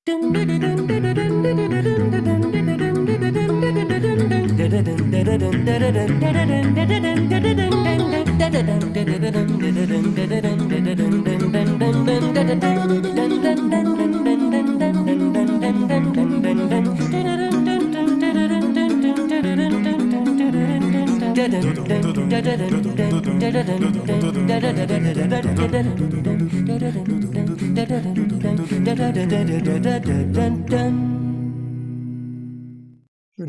Good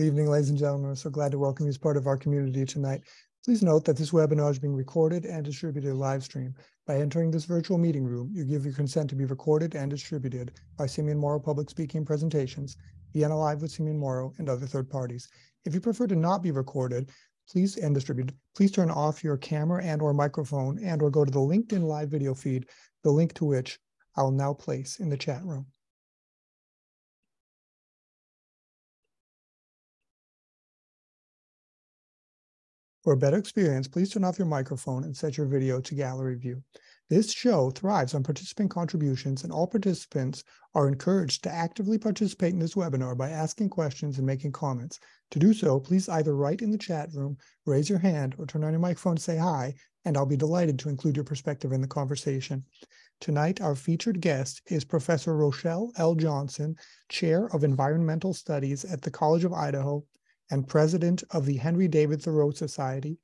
evening, ladies and gentlemen. We're so glad to welcome you as part of our community tonight. Please note that this webinar is being recorded and distributed live stream. By entering this virtual meeting room, you give your consent to be recorded and distributed by Simeon Morrow Public Speaking Presentations, Vienna Live with Simeon Morrow, and other third parties. If you prefer to not be recorded, please turn off your camera and or microphone and or go to the LinkedIn live video feed, the link to which I'll now place in the chat room. For a better experience, please turn off your microphone and set your video to gallery view. This show thrives on participant contributions, and all participants are encouraged to actively participate in this webinar by asking questions and making comments. To do so, please either write in the chat room, raise your hand, or turn on your microphone to say hi, and I'll be delighted to include your perspective in the conversation. Tonight, our featured guest is Professor Rochelle L. Johnson, Chair of Environmental Studies at the College of Idaho and President of the Henry David Thoreau Society,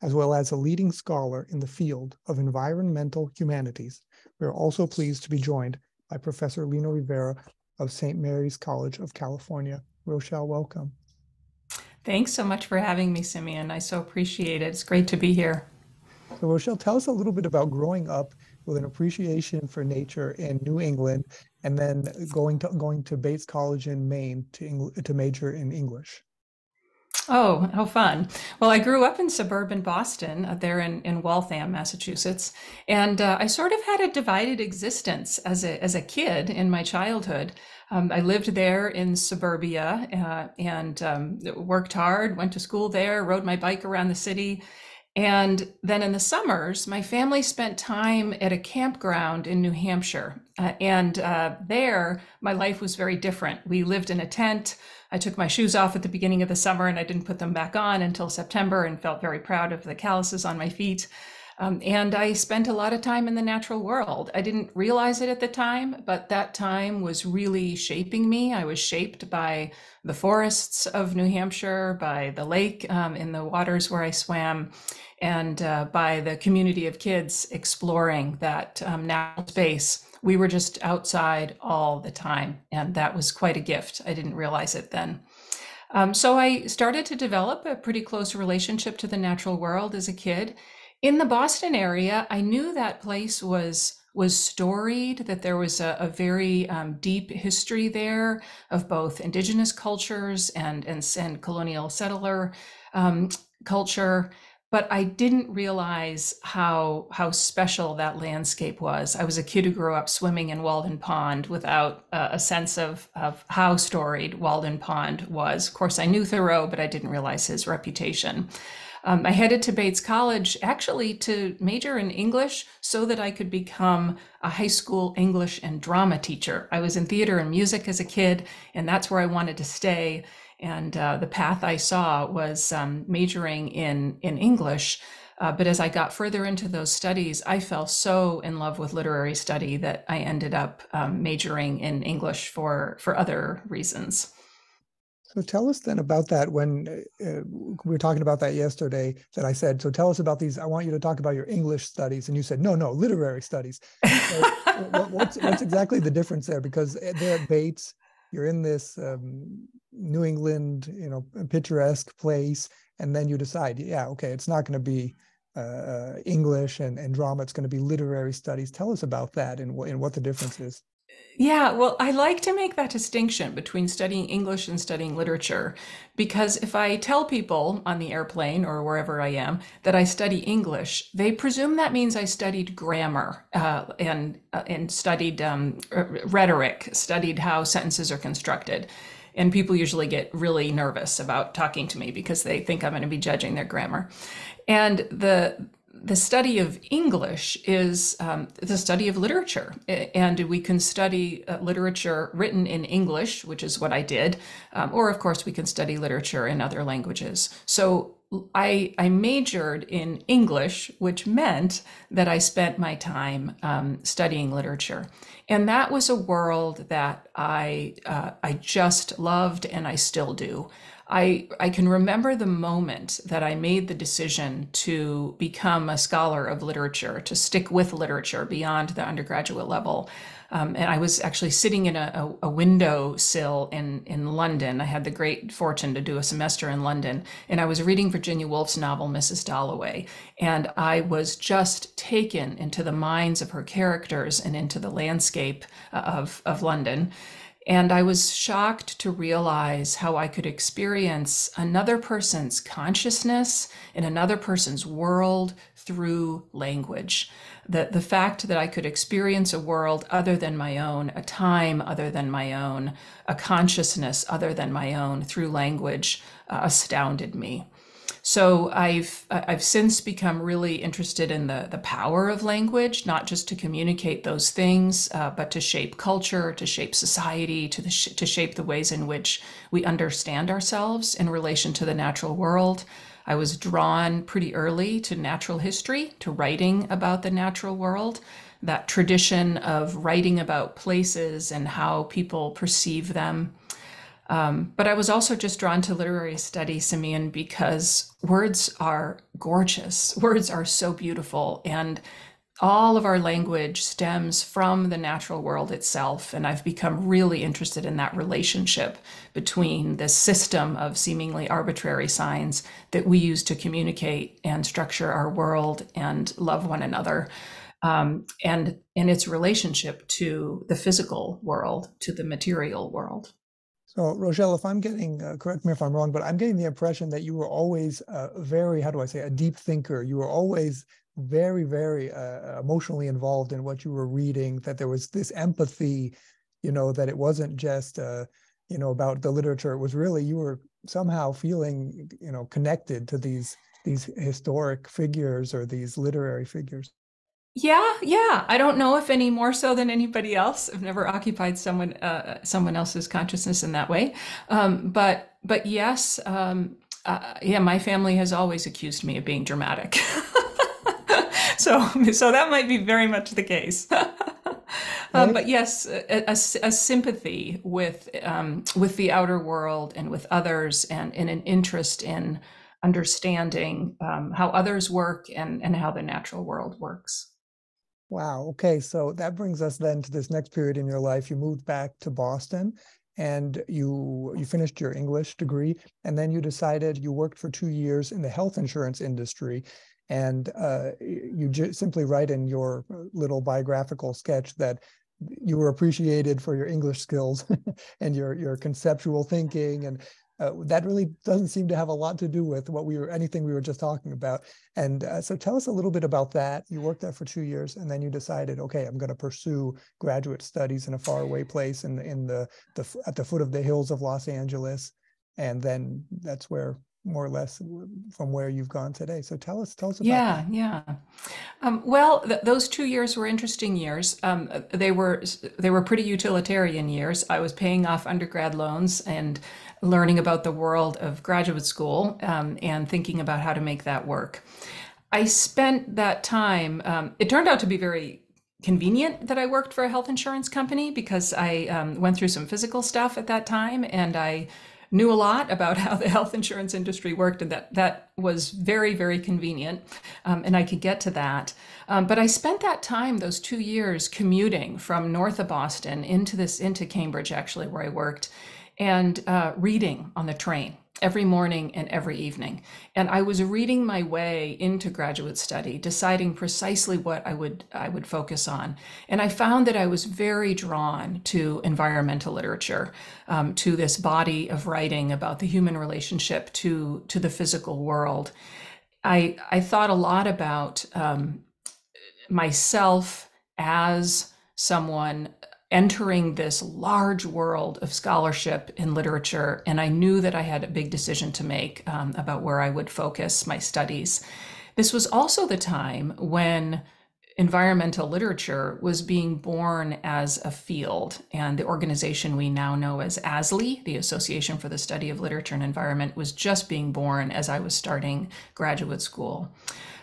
as well as a leading scholar in the field of environmental humanities. We are also pleased to be joined by Professor Lino Rivera of St. Mary's College of California. Rochelle, welcome. Thanks so much for having me, Simeon. I so appreciate it. It's great to be here. So Rochelle, tell us a little bit about growing up with an appreciation for nature in New England and then going to Bates College in Maine to major in English. Oh, how fun. Well, I grew up in suburban Boston, there in Waltham, Massachusetts, and I sort of had a divided existence as a kid in my childhood. I lived there in suburbia and worked hard, went to school there, rode my bike around the city. And then in the summers, my family spent time at a campground in New Hampshire. There, my life was very different. We lived in a tent. I took my shoes off at the beginning of the summer and I didn't put them back on until September and felt very proud of the calluses on my feet. And I spent a lot of time in the natural world. I didn't realize it at the time, but that time was really shaping me. I was shaped by the forests of New Hampshire, by the lake in the waters where I swam, and by the community of kids exploring that natural space. We were just outside all the time, and that was quite a gift. I didn't realize it then. So I started to develop a pretty close relationship to the natural world as a kid. In the Boston area, I knew that place was storied, that there was a very deep history there of both indigenous cultures and colonial settler culture. But I didn't realize how special that landscape was. I was a kid who grew up swimming in Walden Pond without a sense of how storied Walden Pond was. Of course, I knew Thoreau, but I didn't realize his reputation. I headed to Bates College actually to major in English so that I could become a high school English and drama teacher. I was in theater and music as a kid, and that's where I wanted to stay. And the path I saw was majoring in English. But as I got further into those studies, I fell so in love with literary study that I ended up majoring in English for other reasons. So tell us then about that. When we were talking about that yesterday, that I said, so tell us about these. I want you to talk about your English studies. And you said, no, literary studies. So what's exactly the difference there? Because there at Bates, you're in this New England, picturesque place, and then you decide, okay, it's not going to be English and drama. It's going to be literary studies. Tell us about that and what the difference is. Yeah, well, I like to make that distinction between studying English and studying literature, because if I tell people on the airplane or wherever I am that I study English, they presume that means I studied grammar and studied rhetoric, studied how sentences are constructed. And people usually get really nervous about talking to me because they think I'm going to be judging their grammar. And the study of English is the study of literature, and we can study literature written in English, which is what I did, or of course we can study literature in other languages. So I majored in English, which meant that I spent my time studying literature, and that was a world that I just loved, and I still do. I can remember the moment that I made the decision to become a scholar of literature, to stick with literature beyond the undergraduate level. And I was actually sitting in a window sill in London. I had the great fortune to do a semester in London, and I was reading Virginia Woolf's novel, Mrs. Dalloway. And I was just taken into the minds of her characters and into the landscape of London. And I was shocked to realize how I could experience another person's consciousness in another person's world through language. The fact that I could experience a world other than my own, a time other than my own, a consciousness other than my own through language astounded me. So I've since become really interested in the power of language, not just to communicate those things, but to shape culture, to shape society, to shape the ways in which we understand ourselves in relation to the natural world. I was drawn pretty early to natural history, to writing about the natural world, that tradition of writing about places and how people perceive them. But I was also just drawn to literary study, Simeon, because words are gorgeous. Words are so beautiful. And all of our language stems from the natural world itself. And I've become really interested in that relationship between this system of seemingly arbitrary signs that we use to communicate and structure our world and love one another. And its relationship to the physical world, to the material world. So, Rochelle, if I'm getting, correct me if I'm wrong, but I'm getting the impression that you were always very, how do I say, a deep thinker. You were always very, very emotionally involved in what you were reading, that there was this empathy, that it wasn't just, about the literature. It was really, you were somehow feeling, connected to these historic figures or these literary figures. Yeah. I don't know if any more so than anybody else. I've never occupied someone else's consciousness in that way. But yes, yeah, my family has always accused me of being dramatic. So that might be very much the case. But yes, a sympathy with the outer world and with others, and in an interest in understanding how others work and how the natural world works. Wow. Okay. So that brings us then to this next period in your life. You moved back to Boston and you finished your English degree, and then you decided you worked for 2 years in the health insurance industry. And you simply write in your little biographical sketch that you were appreciated for your English skills and your conceptual thinking, and that really doesn't seem to have a lot to do with anything we were just talking about. And so tell us a little bit about that. You worked there for 2 years, and then you decided, okay, I'm going to pursue graduate studies in a faraway place at the foot of the hills of Los Angeles. And then that's where, more or less, from where you've gone today. So tell us about that. Yeah. Well, those 2 years were interesting years. They were pretty utilitarian years. I was paying off undergrad loans and learning about the world of graduate school, and thinking about how to make that work. I spent that time. It turned out to be very convenient that I worked for a health insurance company, because I went through some physical stuff at that time, and I knew a lot about how the health insurance industry worked, and that was very, very convenient, and I could get to that. But I spent that time, those 2 years, commuting from north of Boston into Cambridge, actually, where I worked, and reading on the train every morning and every evening. And I was reading my way into graduate study, deciding precisely what I would focus on. And I found that I was very drawn to environmental literature, to this body of writing about the human relationship to the physical world. I thought a lot about myself as someone entering this large world of scholarship in literature, and I knew that I had a big decision to make about where I would focus my studies. This was also the time when environmental literature was being born as a field, and the organization we now know as ASLE, the Association for the Study of Literature and Environment, was just being born as I was starting graduate school.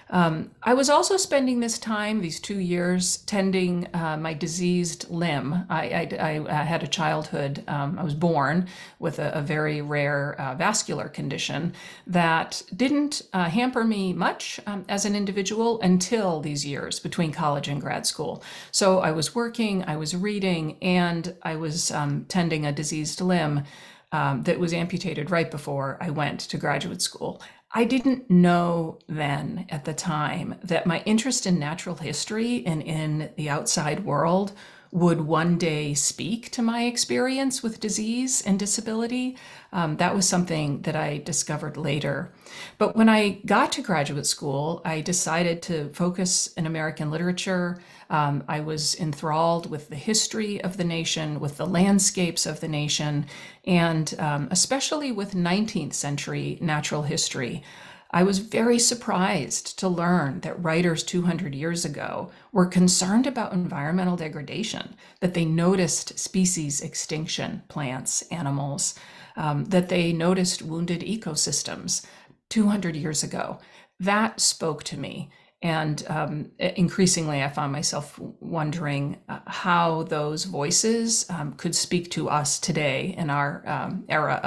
I was also spending this time, these 2 years, tending my diseased limb. I had a childhood, I was born with a very rare vascular condition that didn't hamper me much as an individual until these years between college and grad school. So I was working, I was reading, and I was tending a diseased limb that was amputated right before I went to graduate school. I didn't know then at the time that my interest in natural history and in the outside world would one day speak to my experience with disease and disability. That was something that I discovered later. But when I got to graduate school, I decided to focus in American literature. I was enthralled with the history of the nation, with the landscapes of the nation, and especially with 19th century natural history. I was very surprised to learn that writers 200 years ago were concerned about environmental degradation, that they noticed species extinction, plants, animals, that they noticed wounded ecosystems 200 years ago. That spoke to me. And increasingly, I found myself wondering how those voices could speak to us today in our era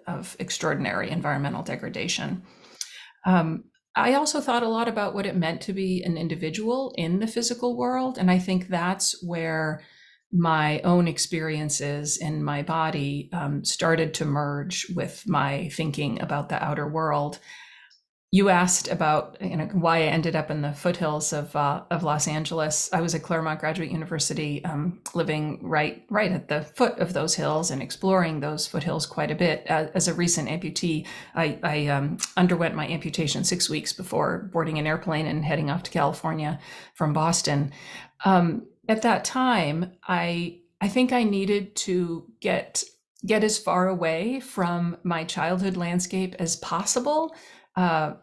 of extraordinary environmental degradation. I also thought a lot about what it meant to be an individual in the physical world. And I think that's where my own experiences in my body started to merge with my thinking about the outer world. You asked about why I ended up in the foothills of Los Angeles. I was at Claremont Graduate University, living right at the foot of those hills and exploring those foothills quite a bit. As a recent amputee, I underwent my amputation 6 weeks before boarding an airplane and heading off to California from Boston. At that time, I think I needed to get as far away from my childhood landscape as possible.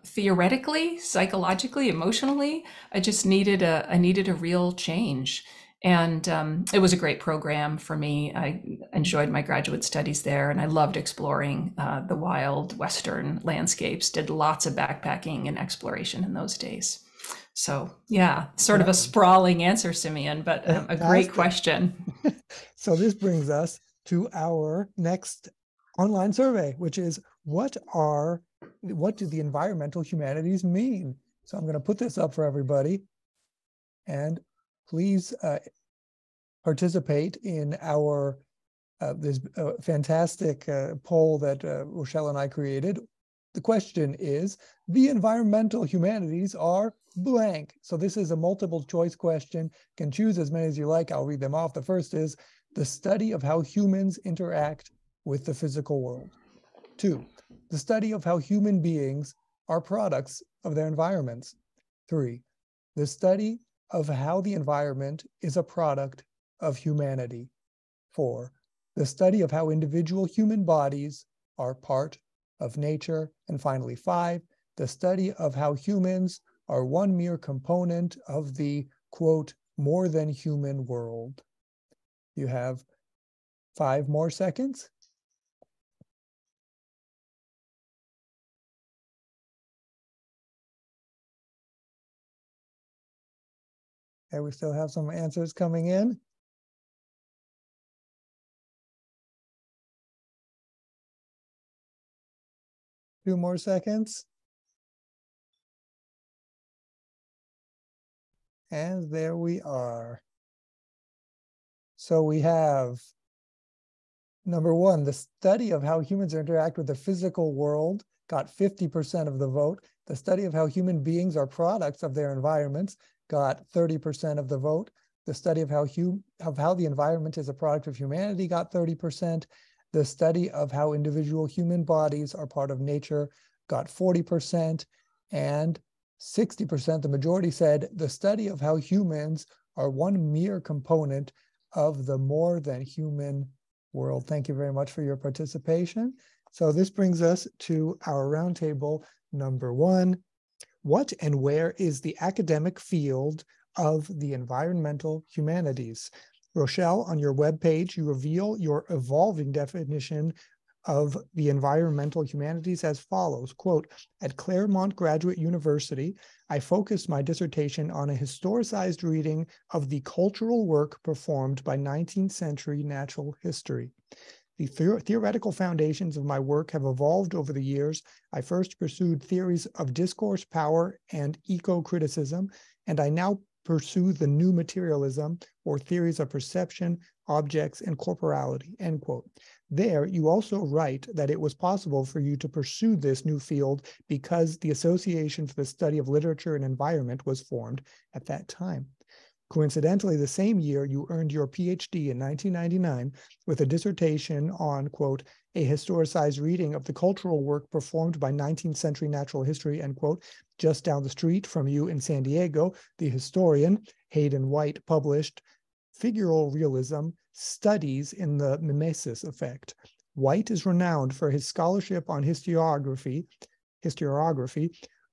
Theoretically, psychologically, emotionally, I just needed a real change. And it was a great program for me. I enjoyed my graduate studies there, and I loved exploring the wild Western landscapes, did lots of backpacking and exploration in those days. So yeah, sort of a sprawling answer, Simeon, but a great question. So this brings us to our next online survey, which is what do the environmental humanities mean? So I'm going to put this up for everybody, and please participate in our this fantastic poll that Rochelle and I created. The question is, the environmental humanities are blank. So this is a multiple choice question. You can choose as many as you like. I'll read them off. The first is the study of how humans interact with the physical world. 2, the study of how human beings are products of their environments. 3, the study of how the environment is a product of humanity. 4, the study of how individual human bodies are part of nature. And finally, 5, the study of how humans are one mere component of the, quote, more than human world. You have 5 more seconds. Okay, we still have some answers coming in. Two more seconds. And there we are. So we have number 1, the study of how humans interact with the physical world got 50% of the vote. The study of how human beings are products of their environments got 30% of the vote. The study of how the environment is a product of humanity got 30%. The study of how individual human bodies are part of nature got 40%. And 60%, the majority said, the study of how humans are one mere component of the more than human world. Thank you very much for your participation. So this brings us to our roundtable number 1. What and where is the academic field of the environmental humanities? Rochelle, on your webpage, you reveal your evolving definition of the environmental humanities as follows, quote, at Claremont Graduate University, I focused my dissertation on a historicized reading of the cultural work performed by 19th century natural history. The theoretical foundations of my work have evolved over the years. I first pursued theories of discourse, power, and eco-criticism, and I now pursue the new materialism, or theories of perception, objects, and corporality, end quote. There, you also write that it was possible for you to pursue this new field because the Association for the Study of Literature and Environment was formed at that time. Coincidentally, the same year, you earned your PhD in 1999 with a dissertation on, quote, a historicized reading of the cultural work performed by 19th century natural history, end quote. Just down the street from you in San Diego, the historian Hayden White published Figural Realism, Studies in the Mimesis Effect. White is renowned for his scholarship on historiography,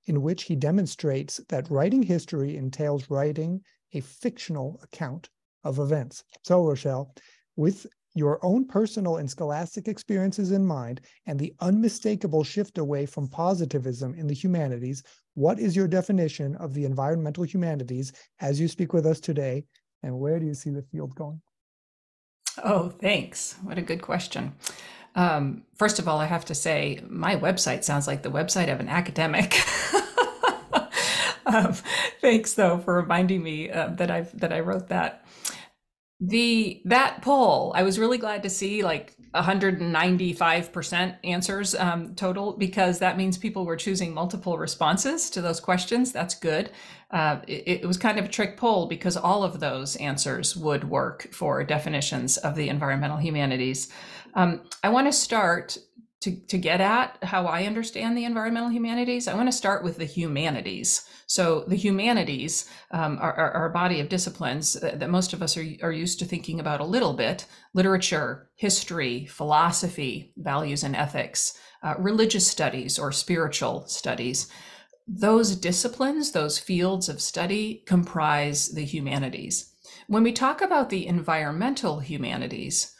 in which he demonstrates that writing history entails writing a fictional account of events. So, Rochelle, with your own personal and scholastic experiences in mind and the unmistakable shift away from positivism in the humanities, what is your definition of the environmental humanities as you speak with us today, and where do you see the field going? Oh, thanks. What a good question. First of all, I have to say, my website sounds like the website of an academic. Thanks, though, for reminding me that I wrote that. That poll, I was really glad to see like 195% answers total, because that means people were choosing multiple responses to those questions. That's good. It was kind of a trick poll because all of those answers would work for definitions of the environmental humanities. I want to start to get at how I understand the environmental humanities. I want to start with the humanities. So the humanities are a body of disciplines that most of us are used to thinking about a little bit: literature, history, philosophy, values and ethics, religious studies or spiritual studies. Those disciplines, those fields of study, comprise the humanities. When we talk about the environmental humanities,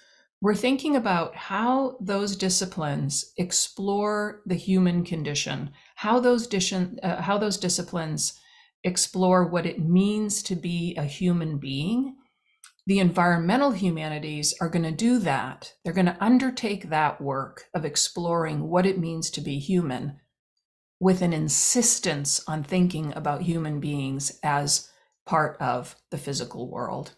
we're thinking about how those disciplines explore the human condition, how those disciplines explore what it means to be a human being. The environmental humanities are going to do that. They're going to undertake that work of exploring what it means to be human, with an insistence on thinking about human beings as part of the physical world,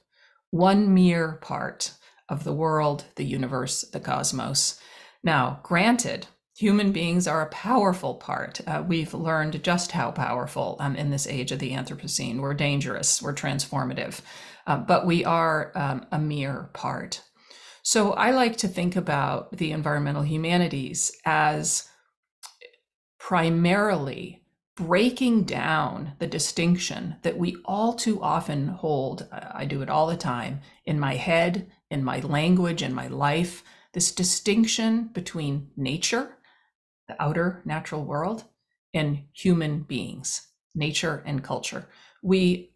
one mere part of the world, the universe, the cosmos. Now, granted, human beings are a powerful part. We've learned just how powerful in this age of the Anthropocene. We're dangerous, we're transformative, but we are a mere part. So I like to think about the environmental humanities as primarily breaking down the distinction that we all too often hold. I do it all the time in my head, in my language, in my life, this distinction between nature, the outer natural world, and human beings, nature and culture. We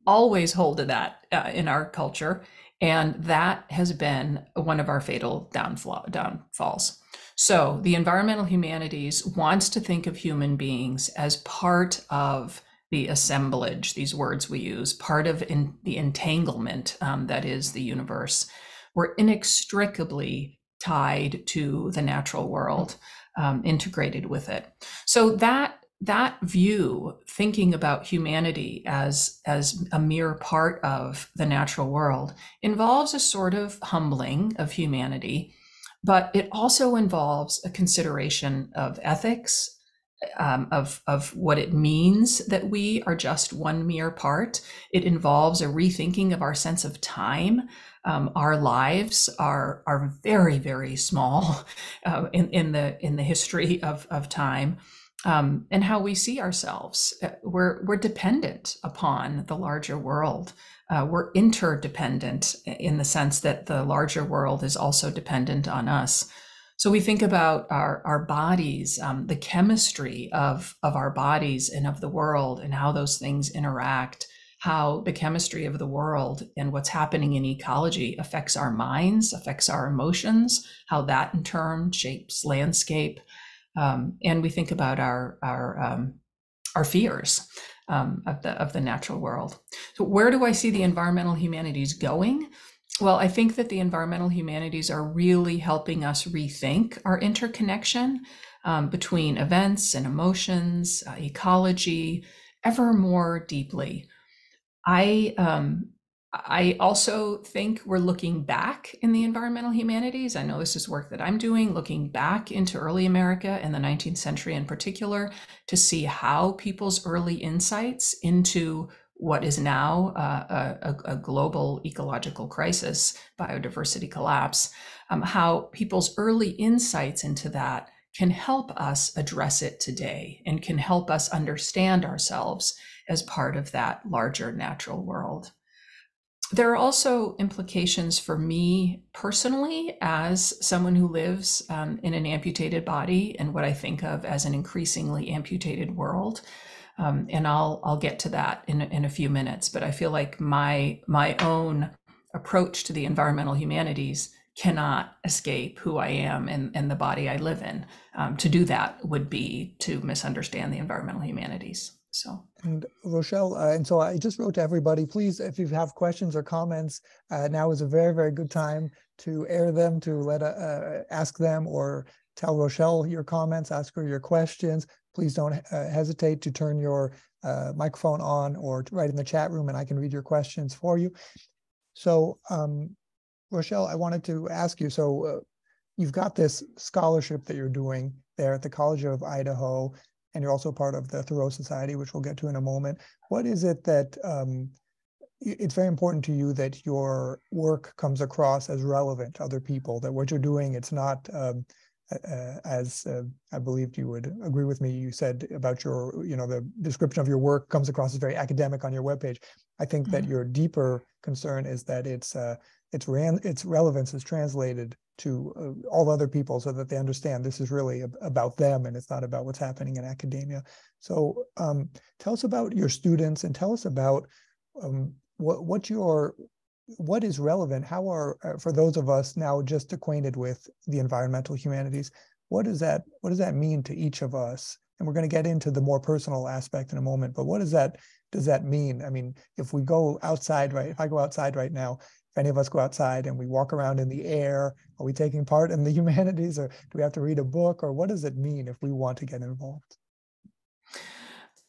always hold to that in our culture, and that has been one of our fatal downfalls. So the environmental humanities wants to think of human beings as part of the assemblage, these words we use, part of the entanglement that is the universe. We're inextricably tied to the natural world, integrated with it. So that view, thinking about humanity as a mere part of the natural world, involves a sort of humbling of humanity, but it also involves a consideration of ethics, of what it means that we are just one mere part. It involves a rethinking of our sense of time. Our lives are very, very small in the history of time, and how we see ourselves. We're dependent upon the larger world. We're interdependent in the sense that the larger world is also dependent on us. So we think about our bodies, the chemistry of our bodies and of the world, and how those things interact, how the chemistry of the world and what's happening in ecology affects our minds, affects our emotions, how that in turn shapes landscape. And we think about our fears of the natural world. So where do I see the environmental humanities going? Well, I think that the environmental humanities are really helping us rethink our interconnection between events and emotions, ecology, ever more deeply. I also think we're looking back in the environmental humanities. I know this is work that I'm doing, looking back into early America in the 19th century in particular, to see how people's early insights into what is now a global ecological crisis, biodiversity collapse, how people's early insights into that can help us address it today and can help us understand ourselves as part of that larger natural world. There are also implications for me personally as someone who lives in an amputated body and what I think of as an increasingly amputated world. And I'll get to that in a few minutes. But I feel like my own approach to the environmental humanities cannot escape who I am and the body I live in. To do that would be to misunderstand the environmental humanities. So. And Rochelle, and so I just wrote to everybody, please, if you have questions or comments, now is a very, very good time to air them, to ask them, or tell Rochelle your comments, ask her your questions. Please don't hesitate to turn your microphone on or to write in the chat room, and I can read your questions for you. So, Rochelle, I wanted to ask you, so you've got this scholarship that you're doing there at the College of Idaho, and you're also part of the Thoreau Society, which we'll get to in a moment. What is it that it's very important to you that your work comes across as relevant to other people, that what you're doing, it's not, as I believed you would agree with me, you said about your, the description of your work comes across as very academic on your webpage. I think that your deeper concern is that its relevance is translated to all other people so that they understand this is really about them and it's not about what's happening in academia. So tell us about your students and tell us about what is relevant. How are, for those of us now just acquainted with the environmental humanities, what does that mean to each of us? And we're going to get into the more personal aspect in a moment, but what does that mean? I mean, if we go outside, right? If I go outside right now, if any of us go outside and we walk around in the air, are we taking part in the humanities, or do we have to read a book, or what does it mean if we want to get involved?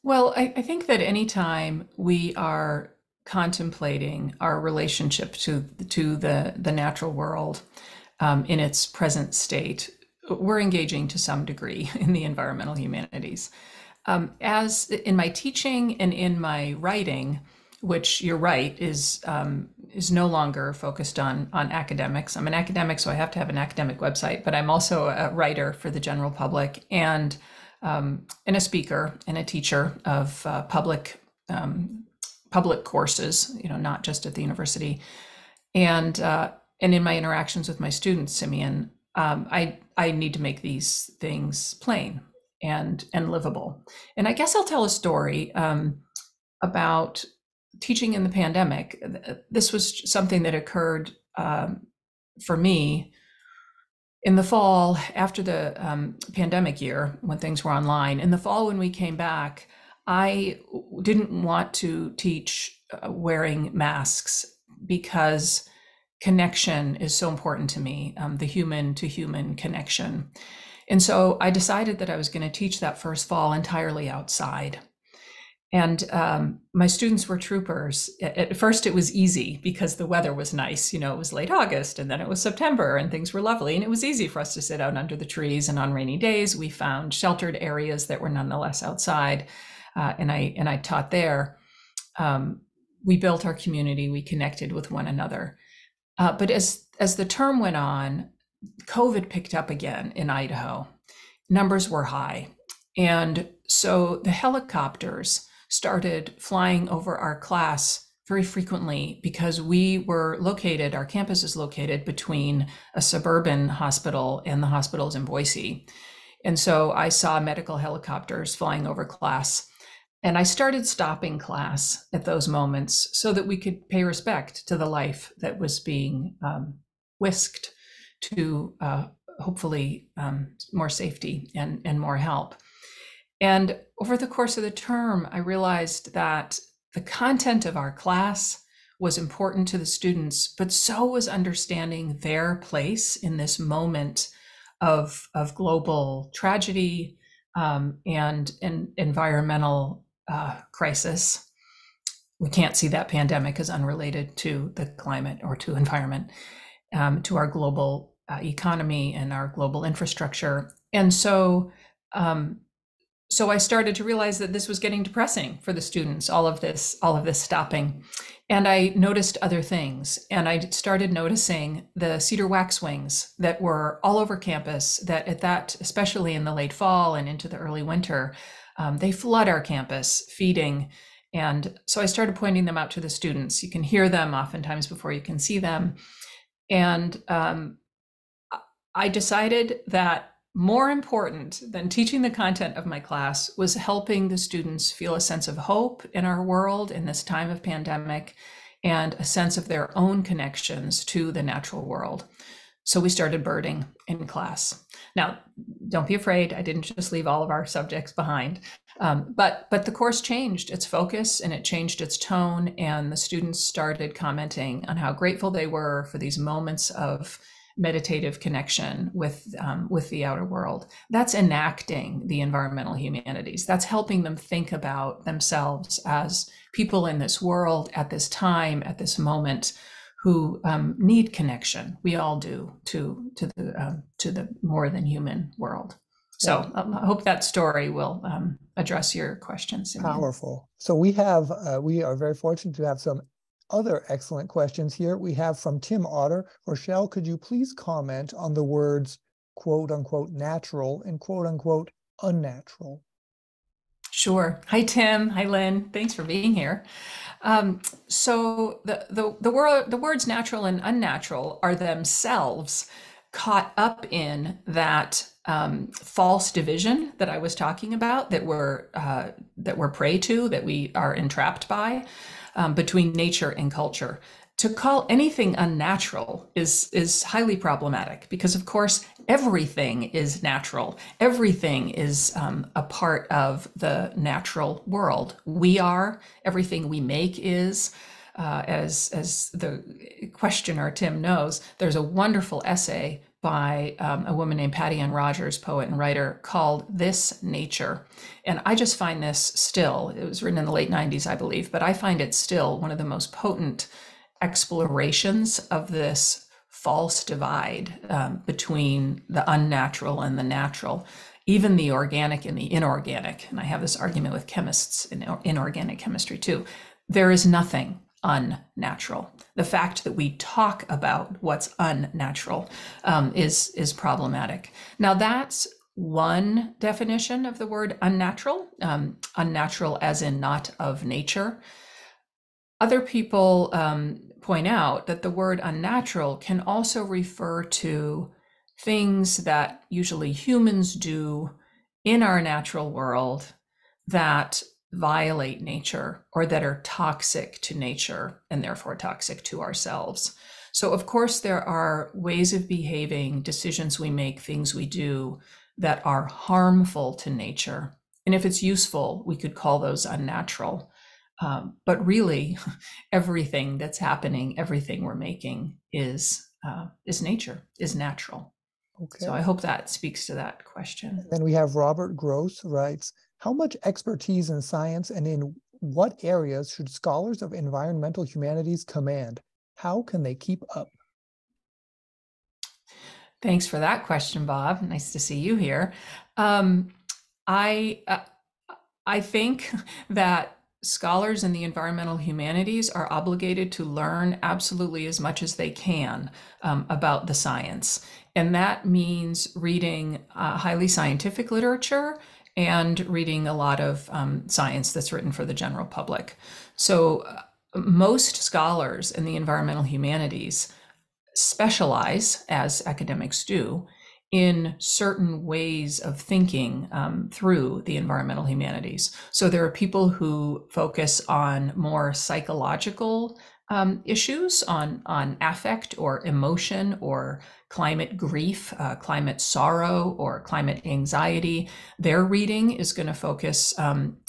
Well, I think that anytime we are contemplating our relationship to the natural world in its present state, we're engaging to some degree in the environmental humanities. As in my teaching and in my writing, which you're right is no longer focused on academics. I'm an academic, so I have to have an academic website, but I'm also a writer for the general public and a speaker and a teacher of public courses, not just at the university. And in my interactions with my students, Simeon, I need to make these things plain and livable. And I guess I'll tell a story about teaching in the pandemic. This was something that occurred for me in the fall after the pandemic year when things were online. In the fall when we came back, I didn't want to teach wearing masks because connection is so important to me, the human to human connection. And so I decided that I was going to teach that first fall entirely outside. And my students were troopers. At first, it was easy because the weather was nice. It was late August, and then it was September, and things were lovely. And it was easy for us to sit out under the trees. And on rainy days, we found sheltered areas that were nonetheless outside. And I taught there. We built our community. We connected with one another. But as the term went on, COVID picked up again in Idaho. Numbers were high. And so the helicopters started flying over our class very frequently because we were located, our campus is located between a suburban hospital and the hospitals in Boise. And so I saw medical helicopters flying over class. And I started stopping class at those moments so that we could pay respect to the life that was being whisked to hopefully more safety and more help. And over the course of the term, I realized that the content of our class was important to the students, but so was understanding their place in this moment of global tragedy and environmental crisis. We can't see that pandemic as unrelated to the climate or to environment, to our global economy and our global infrastructure. And so I started to realize that this was getting depressing for the students, all of this stopping. And I noticed other things. And I started noticing the cedar waxwings that were all over campus, especially in the late fall and into the early winter, they flood our campus feeding. And so I started pointing them out to the students. You can hear them oftentimes before you can see them. And I decided that more important than teaching the content of my class was helping the students feel a sense of hope in our world in this time of pandemic and a sense of their own connections to the natural world. So we started birding in class. Now, don't be afraid, I didn't just leave all of our subjects behind, but the course changed its focus and it changed its tone, and the students started commenting on how grateful they were for these moments of meditative connection with the outer world. That's enacting the environmental humanities. That's helping them think about themselves as people in this world at this time, at this moment, who need connection. We all do to the more than human world. So I hope that story will address your questions. Powerful. So we are very fortunate to have some other excellent questions here. We have from Tim Otter. Rochelle, could you please comment on the words quote unquote natural and quote unquote unnatural? Sure. Hi, Tim. Hi, Lynn. Thanks for being here. So the words natural and unnatural are themselves caught up in that false division that I was talking about, that we're prey to, that we are entrapped by, between nature and culture. To call anything unnatural is highly problematic because, of course, everything is natural. Everything is a part of the natural world. We are, everything we make is. As the questioner, Tim, knows, there's a wonderful essay by a woman named Patty Ann Rogers, poet and writer, called This Nature. And I just find this still, it was written in the late 90s, I believe, but I find it still one of the most potent explorations of this false divide between the unnatural and the natural, even the organic and the inorganic. And I have this argument with chemists in inorganic chemistry too. There is nothing unnatural. The fact that we talk about what's unnatural is problematic. Now, that's one definition of the word unnatural, unnatural as in not of nature. Other people point out that the word unnatural can also refer to things that usually humans do in our natural world that violate nature or that are toxic to nature and therefore toxic to ourselves. So of course there are ways of behaving, decisions we make, things we do that are harmful to nature. And if it's useful, we could call those unnatural. But really, everything that's happening, everything we're making is nature, is natural. Okay. So I hope that speaks to that question. And then we have Robert Gross writes, how much expertise in science and in what areas should scholars of environmental humanities command? How can they keep up? Thanks for that question, Bob. Nice to see you here. I think that scholars in the environmental humanities are obligated to learn absolutely as much as they can about the science. And that means reading highly scientific literature and reading a lot of science that's written for the general public. So most scholars in the environmental humanities specialize, as academics do, in certain ways of thinking through the environmental humanities. So there are people who focus on more psychological issues, on affect or emotion or climate grief, climate sorrow, or climate anxiety. Their reading is going to focus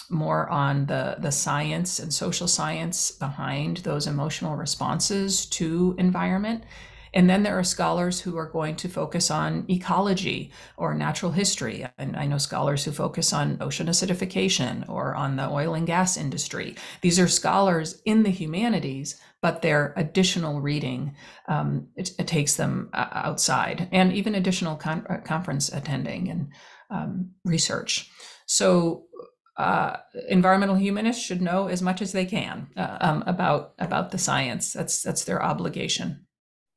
more on the science and social science behind those emotional responses to environment. And then there are scholars who are going to focus on ecology or natural history. And I know scholars who focus on ocean acidification or on the oil and gas industry. These are scholars in the humanities, but their additional reading, it takes them outside, and even additional conference attending and research. So environmental humanists should know as much as they can about the science. That's their obligation.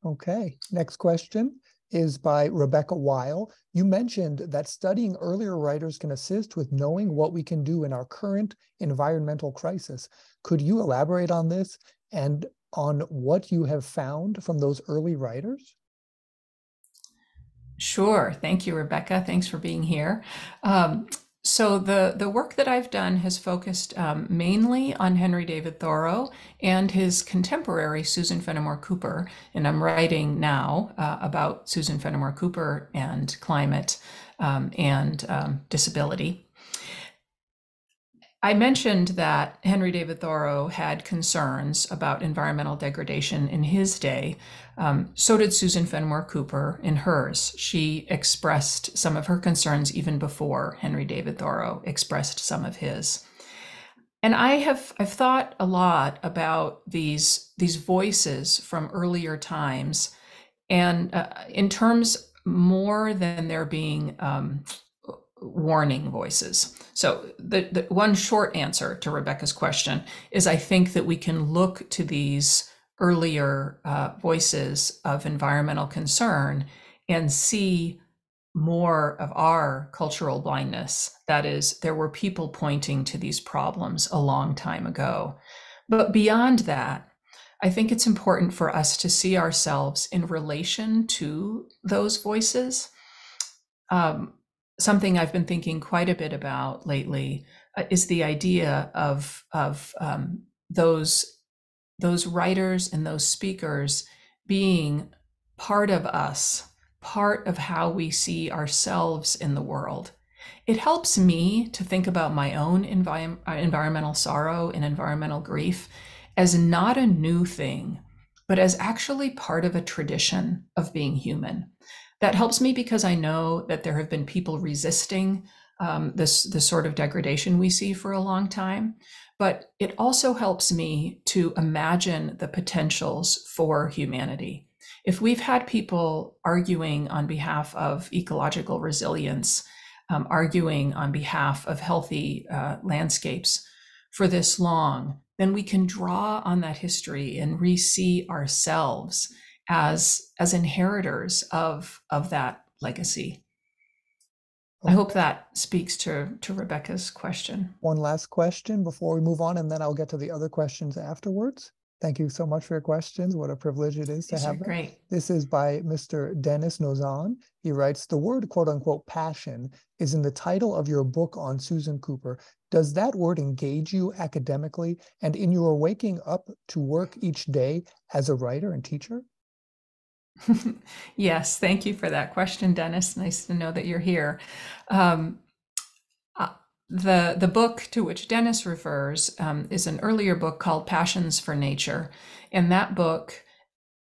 Okay, next question is by Rebecca Weil. You mentioned that studying earlier writers can assist with knowing what we can do in our current environmental crisis. Could you elaborate on this and on what you have found from those early writers? Sure. Thank you, Rebecca. Thanks for being here. So the work that I've done has focused mainly on Henry David Thoreau and his contemporary Susan Fenimore Cooper, and I'm writing now about Susan Fenimore Cooper and climate and disability. I mentioned that Henry David Thoreau had concerns about environmental degradation in his day. So did Susan Fenimore Cooper in hers. She expressed some of her concerns even before Henry David Thoreau expressed some of his. And I've thought a lot about these voices from earlier times, and in terms more than there being warning voices. So the one short answer to Rebecca's question is I think that we can look to these earlier voices of environmental concern and see more of our cultural blindness. That is, there were people pointing to these problems a long time ago. But beyond that, I think it's important for us to see ourselves in relation to those voices. Something I've been thinking quite a bit about lately is the idea of those writers and those speakers being part of us, part of how we see ourselves in the world. It helps me to think about my own environmental sorrow and environmental grief as not a new thing, but as actually part of a tradition of being human. That helps me because I know that there have been people resisting this sort of degradation we see for a long time. But it also helps me to imagine the potentials for humanity. If we've had people arguing on behalf of ecological resilience, arguing on behalf of healthy landscapes for this long, then we can draw on that history and re-see ourselves as inheritors of that legacy. I hope that speaks to Rebecca's question. One last question before we move on, and then I'll get to the other questions afterwards. Thank you so much for your questions. What a privilege it is to have them. Great. This is by Mr. Dennis Nozan. He writes, the word quote unquote passion is in the title of your book on Susan Cooper. Does that word engage you academically and in your waking up to work each day as a writer and teacher? Yes, thank you for that question, Dennis. Nice to know that you're here. The book to which Dennis refers is an earlier book called Passions for Nature. And that book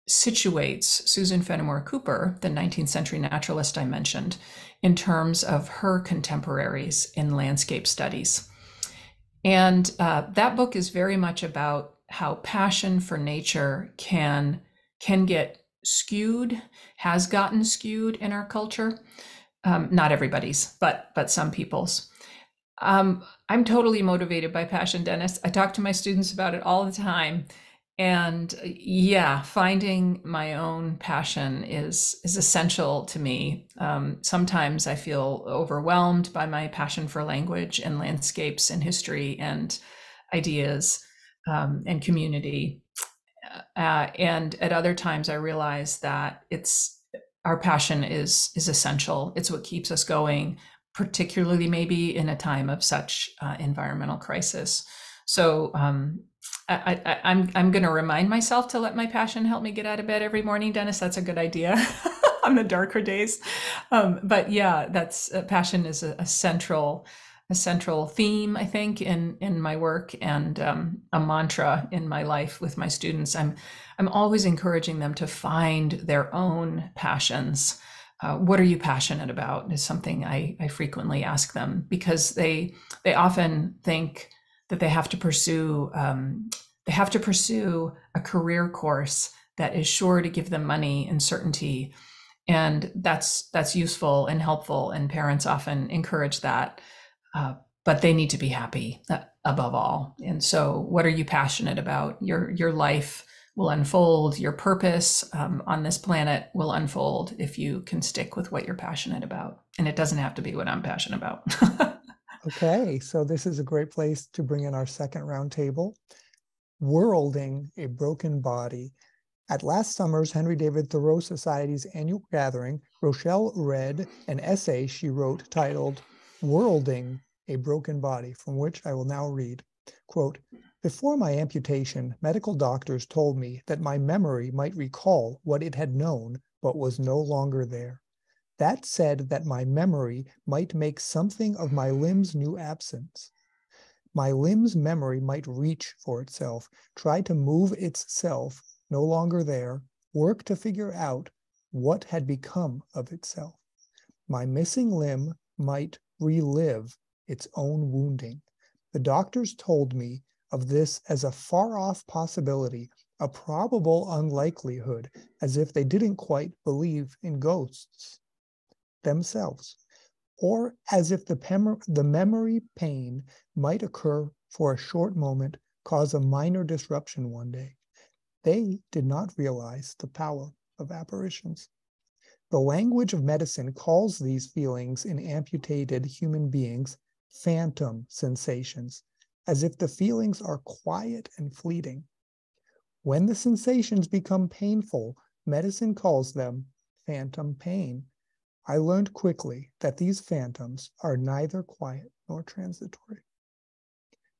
situates Susan Fenimore Cooper, the 19th century naturalist I mentioned, in terms of her contemporaries in landscape studies. And that book is very much about how passion for nature can get skewed, has gotten skewed in our culture. Not everybody's, but some people's. I'm totally motivated by passion, Dennis. I talk to my students about it all the time. And yeah, finding my own passion is essential to me. Sometimes I feel overwhelmed by my passion for language and landscapes and history and ideas. and community. And at other times, I realize that it's our passion is essential. It's what keeps us going, particularly maybe in a time of such environmental crisis. So I'm going to remind myself to let my passion help me get out of bed every morning, Dennis. That's a good idea on the darker days. But yeah, that's passion is a central theme, I think, in my work, and a mantra in my life with my students. I'm always encouraging them to find their own passions. What are you passionate about? Is something I frequently ask them, because they often think that they have to pursue a career course that is sure to give them money and certainty, and that's useful and helpful, and parents often encourage that. But they need to be happy above all. And so, what are you passionate about? Your life will unfold. Your purpose on this planet will unfold if you can stick with what you're passionate about. And it doesn't have to be what I'm passionate about. Okay, so this is a great place to bring in our second roundtable, Worlding a Broken Body. At last summer's Henry David Thoreau Society's annual gathering, Rochelle read an essay she wrote titled Worlding a Broken Body, from which I will now read. Quote, "Before my amputation, medical doctors told me that my memory might recall what it had known, but was no longer there. That said that my memory might make something of my limb's new absence. My limb's memory might reach for itself, try to move itself, no longer there, work to figure out what had become of itself. My missing limb might relive its own wounding. The doctors told me of this as a far-off possibility, a probable unlikelihood, as if they didn't quite believe in ghosts themselves, or as if the memory pain might occur for a short moment, cause a minor disruption one day. They did not realize the power of apparitions. The language of medicine calls these feelings in amputated human beings phantom sensations, as if the feelings are quiet and fleeting. When the sensations become painful, medicine calls them phantom pain. I learned quickly that these phantoms are neither quiet nor transitory.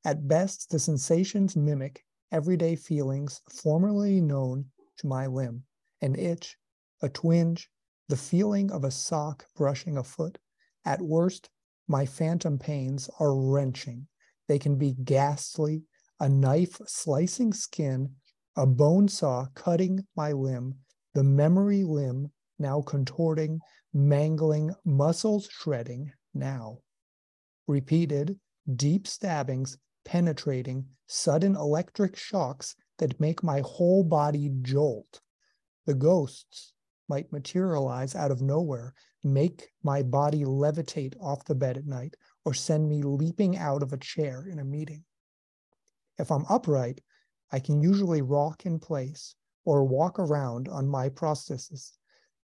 At best, the sensations mimic everyday feelings formerly known to my limb: an itch, a twinge, the feeling of a sock brushing a foot. At worst, my phantom pains are wrenching. They can be ghastly, a knife slicing skin, a bone saw cutting my limb, the memory limb now contorting, mangling, muscles shredding now. Repeated, deep stabbings, penetrating, sudden electric shocks that make my whole body jolt. The ghosts might materialize out of nowhere, make my body levitate off the bed at night, or send me leaping out of a chair in a meeting. If I'm upright, I can usually rock in place or walk around on my prosthesis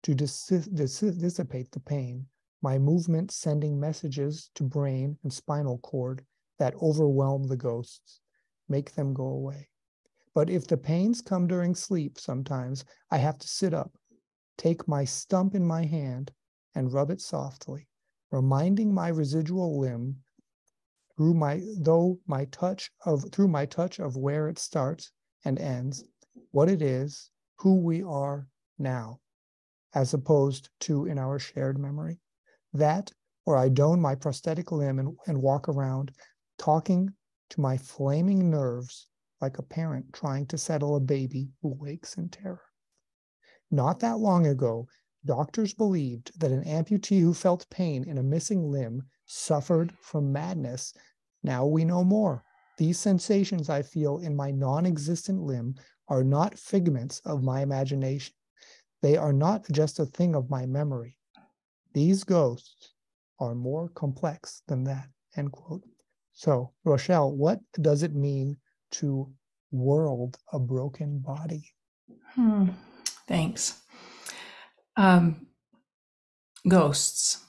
to dissipate the pain, my movement sending messages to brain and spinal cord that overwhelm the ghosts, make them go away. But if the pains come during sleep, sometimes I have to sit up, take my stump in my hand, and rub it softly, reminding my residual limb through my touch of where it starts and ends, what it is, who we are now, as opposed to in our shared memory. That, or I don my prosthetic limb and walk around, talking to my flaming nerves like a parent trying to settle a baby who wakes in terror. Not that long ago, doctors believed that an amputee who felt pain in a missing limb suffered from madness. Now we know more. These sensations I feel in my non-existent limb are not figments of my imagination. They are not just a thing of my memory. These ghosts are more complex than that, end quote. So, Rochelle, what does it mean to world a broken body? Thanks. Ghosts.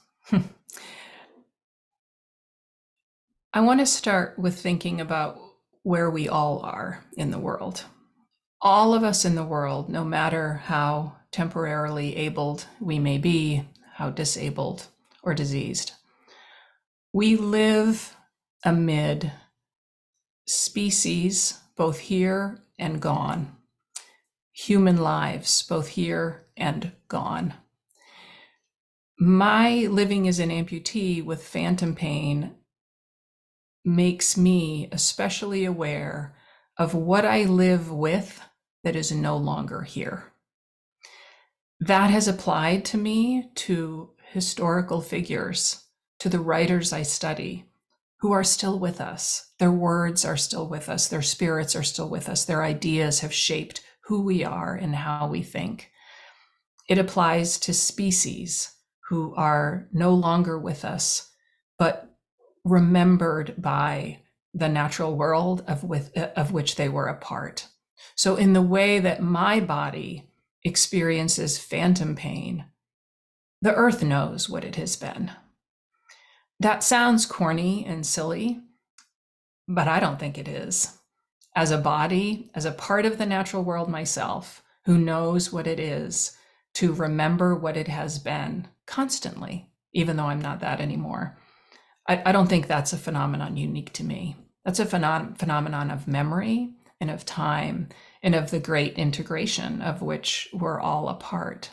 I want to start with thinking about where we all are in the world. All of us in the world, no matter how temporarily abled we may be, how disabled or diseased, we live amid species, both here and gone, human lives, both here and gone. My living as an amputee with phantom pain makes me especially aware of what I live with that is no longer here. That has applied to me, to historical figures, to the writers I study, who are still with us. Their words are still with us. Their spirits are still with us. Their ideas have shaped who we are and how we think. It applies to species who are no longer with us, but remembered by the natural world of which they were a part. So in the way that my body experiences phantom pain, the earth knows what it has been. That sounds corny and silly, but I don't think it is. As a body, as a part of the natural world myself, who knows what it is to remember what it has been constantly, even though I'm not that anymore. I don't think that's a phenomenon unique to me. That's a phenomenon of memory and of time and of the great integration of which we're all a part.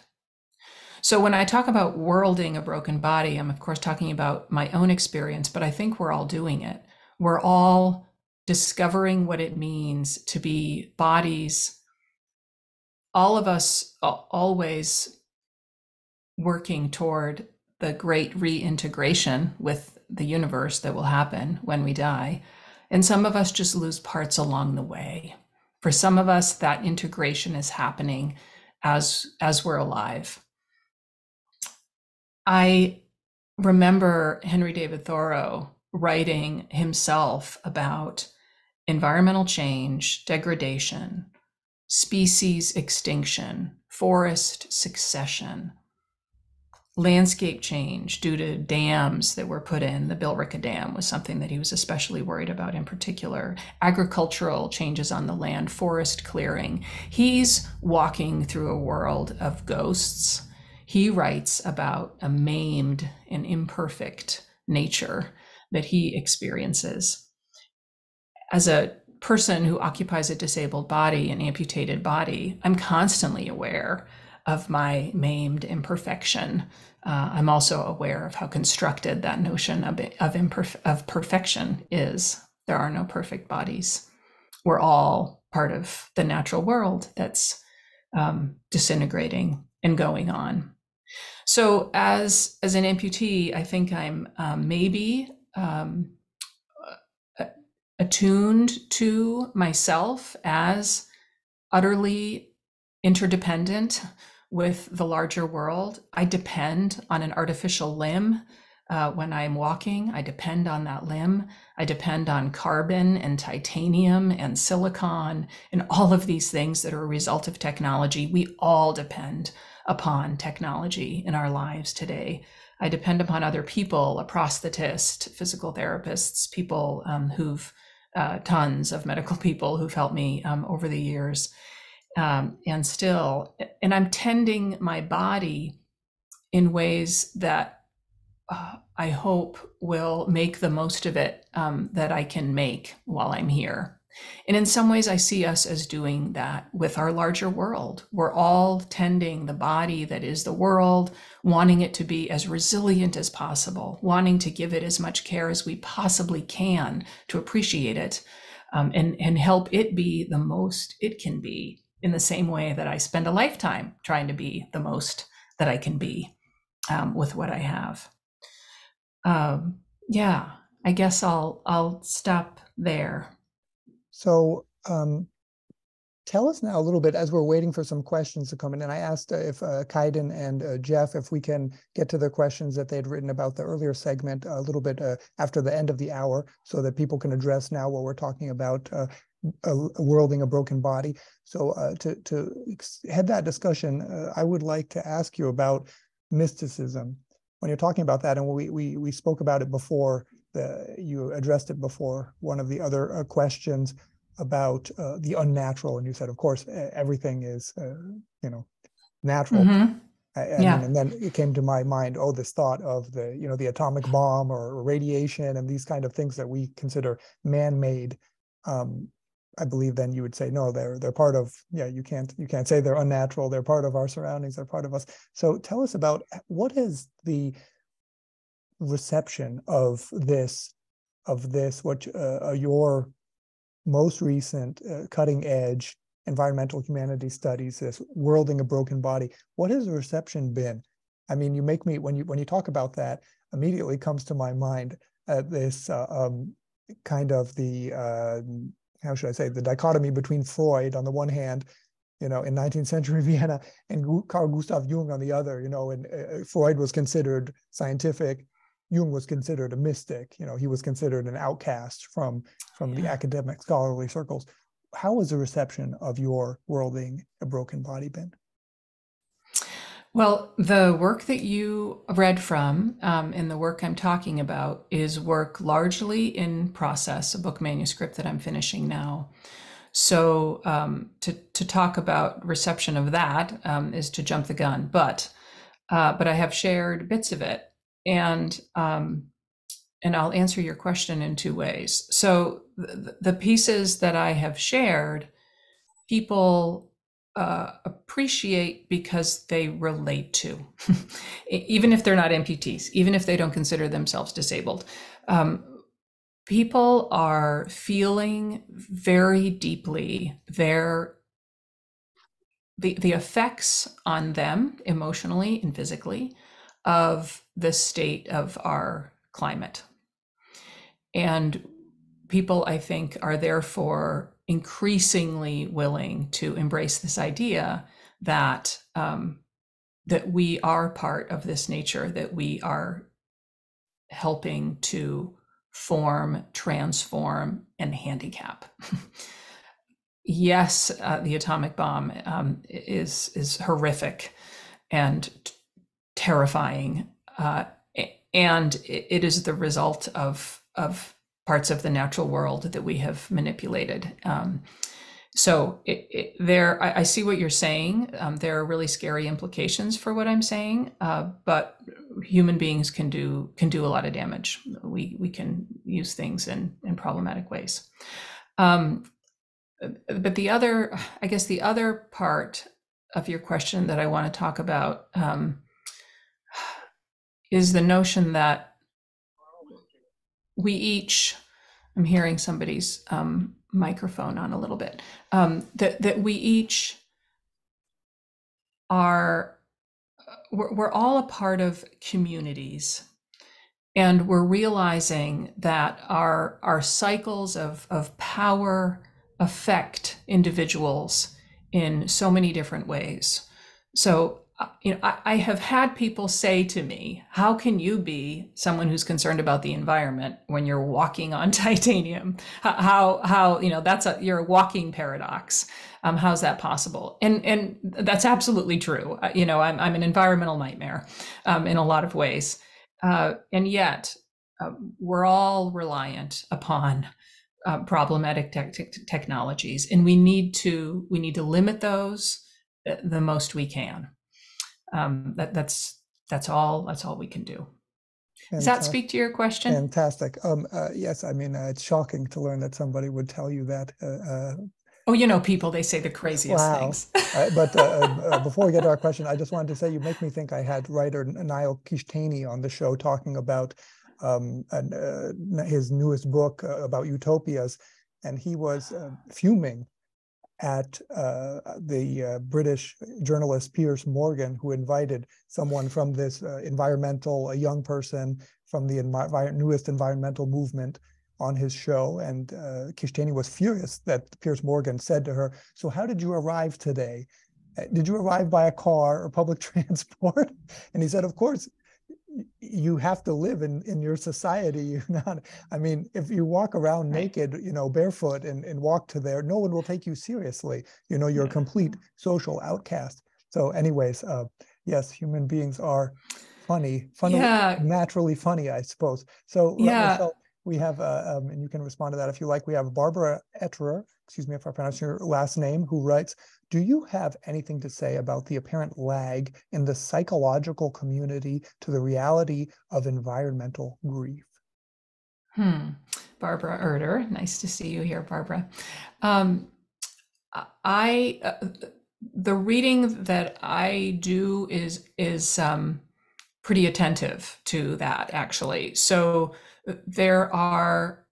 So when I talk about worlding a broken body, I'm of course talking about my own experience, but I think we're all doing it. We're all discovering what it means to be bodies, all of us always working toward the great reintegration with the universe that will happen when we die. And some of us just lose parts along the way. For some of us, that integration is happening as we're alive. I remember Henry David Thoreau writing himself about environmental change, degradation, species extinction, forest succession, landscape change due to dams that were put in. The Billerica Dam was something that he was especially worried about in particular. Agricultural changes on the land, forest clearing. He's walking through a world of ghosts. He writes about a maimed and imperfect nature that he experiences. As a person who occupies a disabled body, an amputated body, I'm constantly aware of my maimed imperfection. I'm also aware of how constructed that notion of perfection is. There are no perfect bodies. We're all part of the natural world that's disintegrating and going on. So as an amputee, I think I'm maybe attuned to myself as utterly interdependent with the larger world. I depend on an artificial limb when I'm walking. I depend on that limb. I depend on carbon and titanium and silicon and all of these things that are a result of technology. We all depend upon technology in our lives today. I depend upon other people, a prosthetist, physical therapists, people who've tons of medical people who've helped me over the years. And I'm tending my body in ways that I hope will make the most of it that I can make while I'm here. And in some ways, I see us as doing that with our larger world. We're all tending the body that is the world, wanting it to be as resilient as possible, wanting to give it as much care as we possibly can to appreciate it, and help it be the most it can be, in the same way that I spend a lifetime trying to be the most that I can be with what I have. Yeah, I guess I'll stop there. So tell us now a little bit, as we're waiting for some questions to come in, and I asked if Kaiden and Jeff, if we can get to the questions that they'd written about the earlier segment a little bit after the end of the hour, so that people can address now what we're talking about, worlding a broken body. So to head that discussion, I would like to ask you about mysticism. When you're talking about that, and we spoke about it before, you addressed it before, one of the other questions about the unnatural. And you said, of course, everything is, natural. Mm-hmm. I mean, Yeah. and then it came to my mind, this thought of the atomic bomb or radiation and these kind of things that we consider man-made. I believe then you would say, no, they're part of, you can't say they're unnatural. They're part of our surroundings. They're part of us. So tell us about what is the reception of this, what your most recent cutting edge environmental humanities studies, this worlding a broken body. What has the reception been? I mean, you make me, when you talk about that, immediately comes to my mind this kind of the, how should I say, the dichotomy between Freud on the one hand, in 19th century Vienna, and Carl Gustav Jung on the other. And Freud was considered scientific. Jung was considered a mystic. He was considered an outcast from the academic scholarly circles. How has the reception of your worlding a broken body been? Well, the work that you read from and the work I'm talking about is work largely in process, a book manuscript that I'm finishing now. So to talk about reception of that is to jump the gun, but I have shared bits of it, and I'll answer your question in two ways. So the pieces that I have shared, people appreciate because they relate to, even if they're not amputees, even if they don't consider themselves disabled. People are feeling very deeply the effects on them emotionally and physically of the state of our climate. And people, I think, are therefore increasingly willing to embrace this idea that that we are part of this nature, that we are helping to form, transform, and handicap. Yes, the atomic bomb is horrific and terrifying, and it is the result of parts of the natural world that we have manipulated. So I see what you're saying. There are really scary implications for what I'm saying, but human beings can do a lot of damage. We can use things in problematic ways. But the other part of your question that I want to talk about is the notion that we each, I'm hearing somebody's microphone on a little bit, that we each we're all a part of communities, and we're realizing that our cycles of power affect individuals in so many different ways. So I have had people say to me, how can you be someone who's concerned about the environment when you're walking on titanium? How you're a walking paradox. How's that possible? And that's absolutely true. I'm an environmental nightmare in a lot of ways. And yet we're all reliant upon problematic technologies, and we need to limit those the most we can. That's all we can do. Does that speak to your question? Fantastic. Yes, I mean, it's shocking to learn that somebody would tell you that. People, they say the craziest things. But before we get to our question, I just wanted to say you make me think I had writer Niall Kishtani on the show talking about his newest book about utopias, and he was fuming at the British journalist Piers Morgan, who invited someone from this a young person from the newest environmental movement on his show. And Kishtani was furious that Piers Morgan said to her, "So how did you arrive today? Did you arrive by a car or public transport?" And he said, "Of course, you have to live in your society. If you walk around naked, barefoot and walk to there, no one will take you seriously. You're a complete social outcast." So anyways, yes, human beings are funny, naturally funny, I suppose. So Yeah. Rochelle, We have, and you can respond to that if you like, we have Barbara Etterer, excuse me if I pronounce your last name, who writes, do you have anything to say about the apparent lag in the psychological community to the reality of environmental grief? Barbara Erder, nice to see you here, Barbara. Um, I the reading that I do is pretty attentive to that, actually. So there are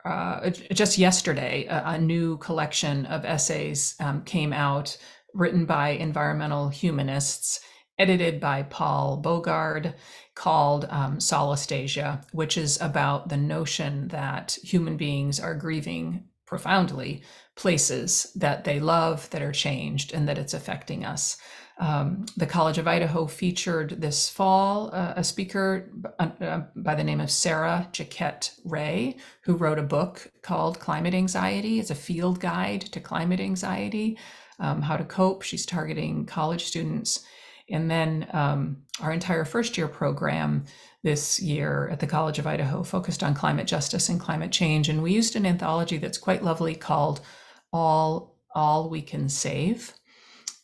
just yesterday a new collection of essays came out, written by environmental humanists, edited by Paul Bogard, called Solastasia, which is about the notion that human beings are grieving profoundly places that they love, that are changed, and that it's affecting us. The College of Idaho featured this fall a speaker by the name of Sarah Jaquette Ray, who wrote a book called Climate Anxiety. It's a field guide to climate anxiety, how to cope. She's targeting college students. And then our entire first year program this year at the College of Idaho focused on climate justice and climate change. And we used an anthology that's quite lovely called All We Can Save.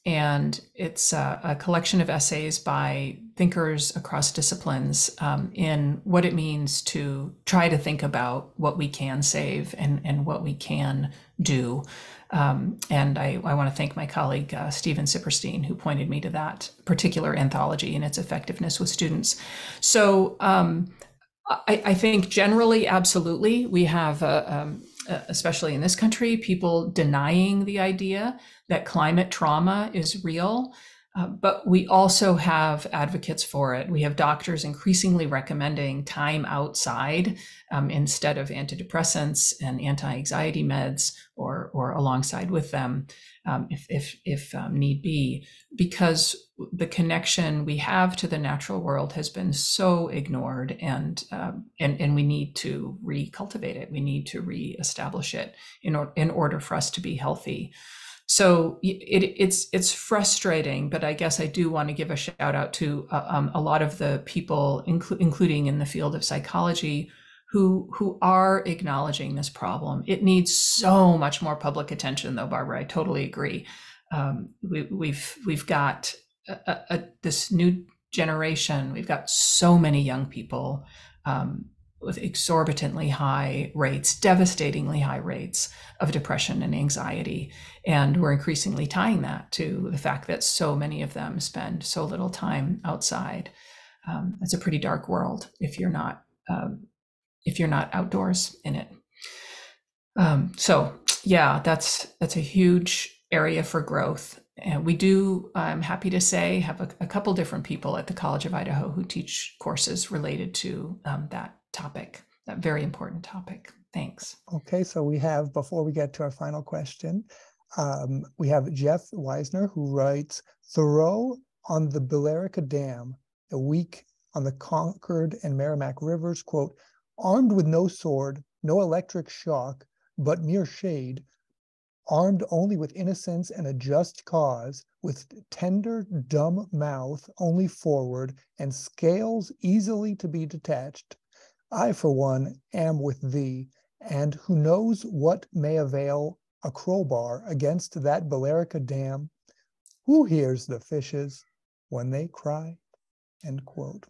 And it's a collection of essays by thinkers across disciplines in what it means to try to think about what we can save and what we can do. And I want to thank my colleague, Stephen Sipperstein, who pointed me to that particular anthology and its effectiveness with students. So I think generally, absolutely, we have, especially in this country, people denying the idea that climate trauma is real. But we also have advocates for it. We have doctors increasingly recommending time outside instead of antidepressants and anti-anxiety meds, or alongside with them, if need be, because the connection we have to the natural world has been so ignored, and we need to recultivate it. We need to reestablish it in order for us to be healthy. So it's frustrating, but I guess I do want to give a shout out to a lot of the people, including in the field of psychology, who are acknowledging this problem. It needs so much more public attention, though, Barbara. I totally agree. We've got this new generation. We've got so many young people with exorbitantly high rates, devastatingly high rates of depression and anxiety. And we're increasingly tying that to the fact that so many of them spend so little time outside. It's a pretty dark world if you're not outdoors in it. So yeah, that's a huge area for growth. And we do, I'm happy to say, have a couple different people at the College of Idaho who teach courses related to that topic, that very important topic. Thanks. Okay, so we have, before we get to our final question, we have Jeff Weisner, who writes, Thoreau on the Billerica Dam, a week on the Concord and Merrimack Rivers, quote, armed with no sword, no electric shock, but mere shade, armed only with innocence and a just cause, with tender, dumb mouth only forward, and scales easily to be detached. I, for one, am with thee, and who knows what may avail a crowbar against that Billerica dam? Who hears the fishes when they cry? End quote.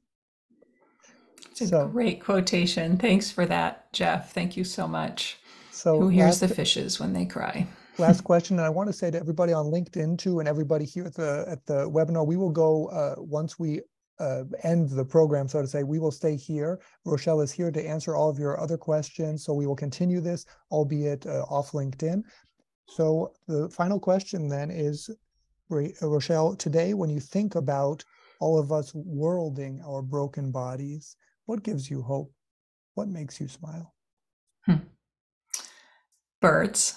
It's a great quotation. Thanks for that, Jeff. Thank you so much. So who hears the fishes when they cry? Last question, and I want to say to everybody on LinkedIn too, and everybody here at the webinar, we will go once we end the program, so to say, we will stay here. Rochelle is here to answer all of your other questions, so we will continue this, albeit off LinkedIn. So the final question then is, Rochelle, today when you think about all of us worlding our broken bodies, what gives you hope? What makes you smile? Birds.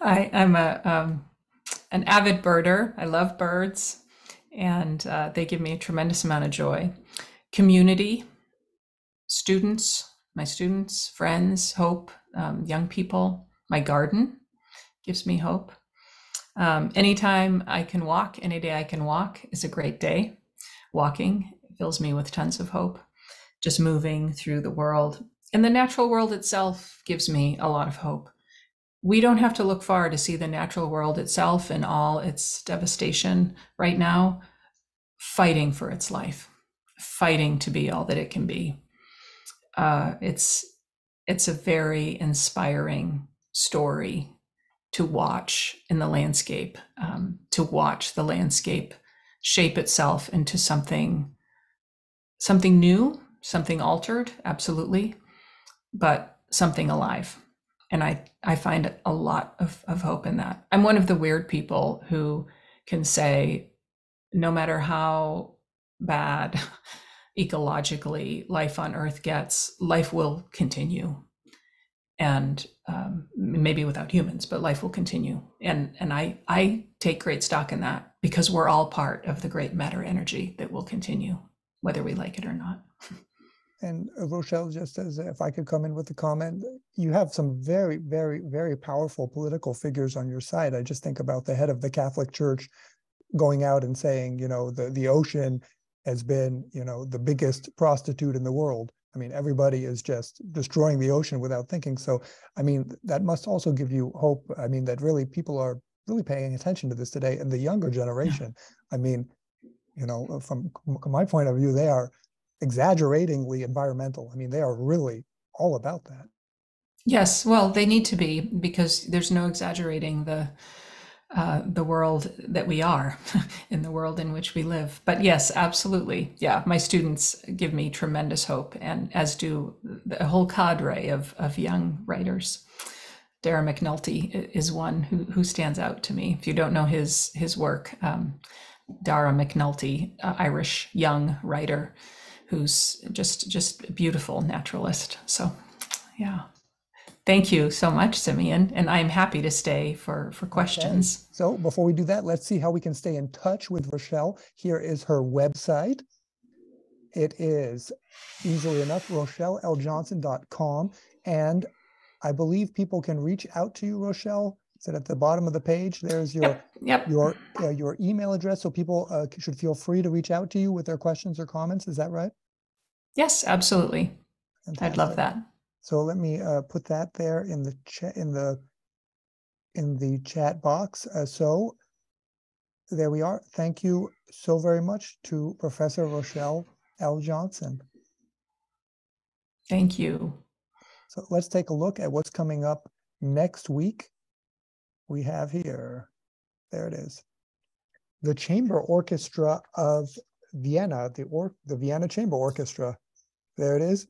I'm an avid birder. I love birds, and they give me a tremendous amount of joy. Community, students, my students, friends, hope, young people. My garden gives me hope. Anytime I can walk, any day I can walk is a great day. Walking fills me with tons of hope. Just moving through the world. And the natural world itself gives me a lot of hope. We don't have to look far to see the natural world itself and all its devastation right now, fighting for its life, fighting to be all that it can be. It's a very inspiring story to watch in the landscape, to watch the landscape shape itself into something new, something altered, absolutely, but something alive. And I find a lot of hope in that. I'm one of the weird people who can say, no matter how bad ecologically life on Earth gets, life will continue. And maybe without humans, but life will continue. And I take great stock in that because we're all part of the great matter energy that will continue, whether we like it or not. And Rochelle, just as if I could come in with a comment, you have some very, very, very powerful political figures on your side. I just think about the head of the Catholic Church going out and saying, the ocean has been, the biggest prostitute in the world. I mean, everybody is just destroying the ocean without thinking. So, I mean, that must also give you hope. I mean, that really people are really paying attention to this today. And the younger generation, I mean, from my point of view, they are exaggeratingly environmental. I mean, they are really all about that. Yes, well, they need to be because there's no exaggerating the world that we are in the world in which we live. But yes, absolutely. Yeah, my students give me tremendous hope, and as do a whole cadre of young writers. Dara McNulty is one who stands out to me. If you don't know his work, Dara McNulty, Irish young writer, who's just a beautiful naturalist. So, yeah. Thank you so much, Simeon, and I'm happy to stay for questions. Okay. So before we do that, let's see how we can stay in touch with Rochelle. Here is her website. It is easily enough, RochelleLJohnson.com. And I believe people can reach out to you, Rochelle. Is it at the bottom of the page? There's your your email address, so people should feel free to reach out to you with their questions or comments. Is that right? Yes, absolutely. Fantastic. I'd love that. So let me put that there in the chat in the chat box. So there we are. Thank you so very much to Professor Rochelle L. Johnson. Thank you. So let's take a look at what's coming up next week. We have here, there it is, the Chamber Orchestra of Vienna, the Vienna Chamber Orchestra. There it is.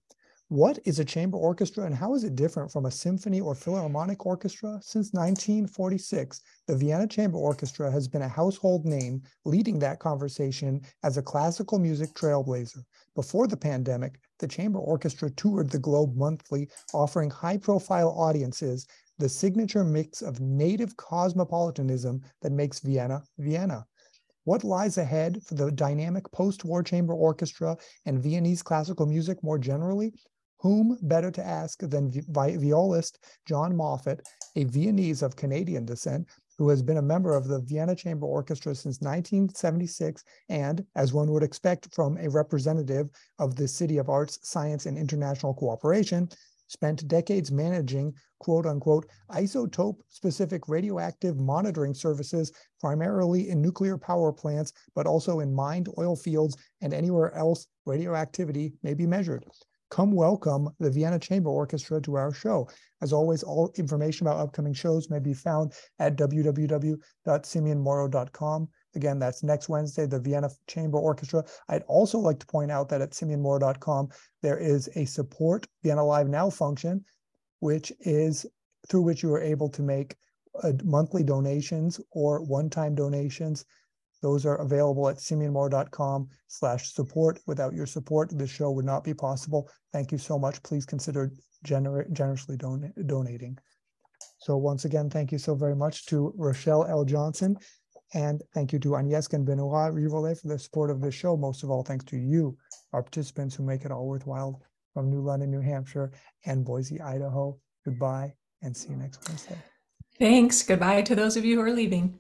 What is a chamber orchestra and how is it different from a symphony or philharmonic orchestra? Since 1946, the Vienna Chamber Orchestra has been a household name, leading that conversation as a classical music trailblazer. Before the pandemic, the chamber orchestra toured the globe monthly, offering high-profile audiences the signature mix of native cosmopolitanism that makes Vienna, Vienna. What lies ahead for the dynamic post-war chamber orchestra and Viennese classical music more generally? Whom better to ask than violist John Moffat, a Viennese of Canadian descent, who has been a member of the Vienna Chamber Orchestra since 1976 and, as one would expect from a representative of the City of Arts, Science, and International Cooperation, spent decades managing quote-unquote isotope-specific radioactive monitoring services, primarily in nuclear power plants, but also in mined oil fields and anywhere else radioactivity may be measured. Come welcome the Vienna Chamber Orchestra to our show. As always, all information about upcoming shows may be found at www.simeonmoro.com. Again, that's next Wednesday, the Vienna Chamber Orchestra. I'd also like to point out that at simeonmoro.com, there is a support Vienna Live Now function, which is through which you are able to make monthly donations or one-time donations. Those are available at simeonmoro.com/support. Without your support, the show would not be possible. Thank you so much. Please consider generously donating. So once again, thank you so very much to Rochelle L. Johnson. And thank you to Agnieszka and Benoit Rivolet for the support of this show. Most of all, thanks to you, our participants who make it all worthwhile from New London, New Hampshire, and Boise, Idaho. Goodbye, and see you next Wednesday. Thanks. Goodbye to those of you who are leaving.